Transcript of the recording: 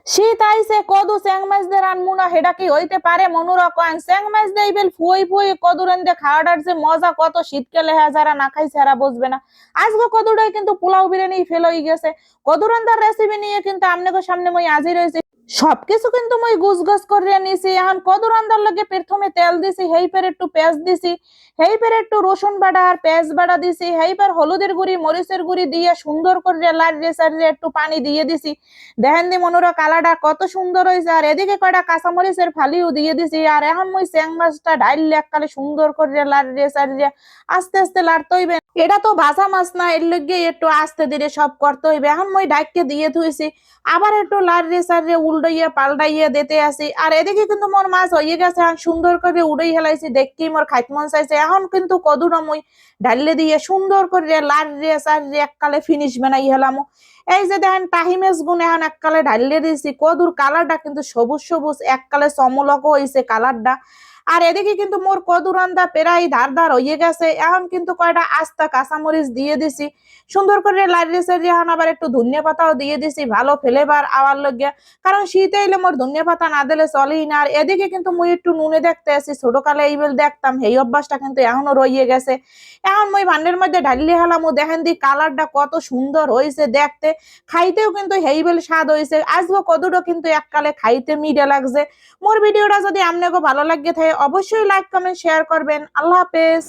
শীত আইছে কদু চ্যাং মাছ দিয়ে রানমু না, হেডা কি হইতে পারে? মনুরা কয়েন চ্যাং মাছ দিয়ে বেল ফুই ফুই কদু রান্দে খাওয়াটার যে মজা, কত শীতকালে হ্যাঁ যারা না খাইছে এরা বুঝবে না। আজকে কদুটাই কিন্তু পোলাও বিরিয়ানি ফেল হয়ে গেছে। কদু রান্দার রেসিপি নিয়ে কিন্তু আপনাদের সামনে মই আজি রয়েছে। সবকিছু কিন্তু মই গুছ করে নিছি। এখন কদু রান্দার লগে প্রথমে তেল দিছি, হেই পরে একটু পেঁয়াজ দিছি, হেই পরে একটু রসুন বাটা আর পেঁয়াজ বাটা দিছি, হেই পর হলুদের গুঁড়ি মরিচের গুঁড়ি দিয়ে সুন্দর করে লাড়িয়ে চাড়িয়ে একটু পানি দিয়ে দিছি। দেখেন দি মনোরা কালারটা কত সুন্দর হয়েছে। আর এদিকে কয়টা কাঁচামরিচের ফালিও দিয়ে দিছি। আর এখন মই চ্যাং মাছটা ঢাইলে এককালে সুন্দর করে লাড়িয়ে চাড়িয়ে আস্তে আস্তে লাড়তে হইবে। এটা তো ভাজা মাছ না, এর লগে একটু আস্তে ধীরে সব করতে হইবে। এখন মই ডাইকে দিয়ে থুইছি, আবার একটু লাড়িয়ে চাড়িয়ে উল্টাইয়ে পাল্টাইয়ে দিতে আসি। আর এদিকে কিন্তু মোর মাছ হয়ে গেছে, এখন সুন্দর করে উড়াই হেলাইছি, দেখি মোর খাইতে মন চাইছে। এখন কিন্তু কদুটা মই ঢাইলে দিয়ে সুন্দর করে লাড়িয়ে চাড়িয়ে এককালে ফিনিশ বানাই হেলাম। এই যে দেখেন টাহি মাছ গুণ এখন এককালে ঢালিয়ে দিয়েছি। কদুর কালারটা কিন্তু সবুজ সবুজ এককালে চমলক হয়েছে কালারটা। আর এদিকে কিন্তু মোর কদু রান্দা প্রায় ধার ধার হয়ে গেছে। এখন কিন্তু কয়টা আস্তা কাঁচামরিচ দিয়ে দিছি, সুন্দর করে লাড়িয়ে চাড়িয়ে এখন আবার একটু ধনিয়া পাতাও দিয়ে দিছি ভালো ফ্লেভার আওয়ার লগে। কারণ শীতে এলে মোর ধনিয়া পাতা না দিলে চলেই না। আর এদিকে কিন্তু মুই একটু নুনে দেখতে আসি, ছোটকালে এইবেল দেখতাম, এই অভ্যাসটা কিন্তু এখনো রয়ে গেছে। এখন মই ভান্ডের মধ্যে ঢালিয়ে হেলাম, দেখেন দি কালারটা কত সুন্দর হয়েছে দেখতে। খাইতেও কিন্তু হেইবেল স্বাদ হয়েছে। আজকে কদুটো কিন্তু এককালে খাইতে মিঠা লাগছে। মোর ভিডিওটা যদি আপনাকে ভালো লাগে থাকে অবশ্যই লাইক কমেন্ট শেয়ার করবেন। আল্লাহ হাফেজ।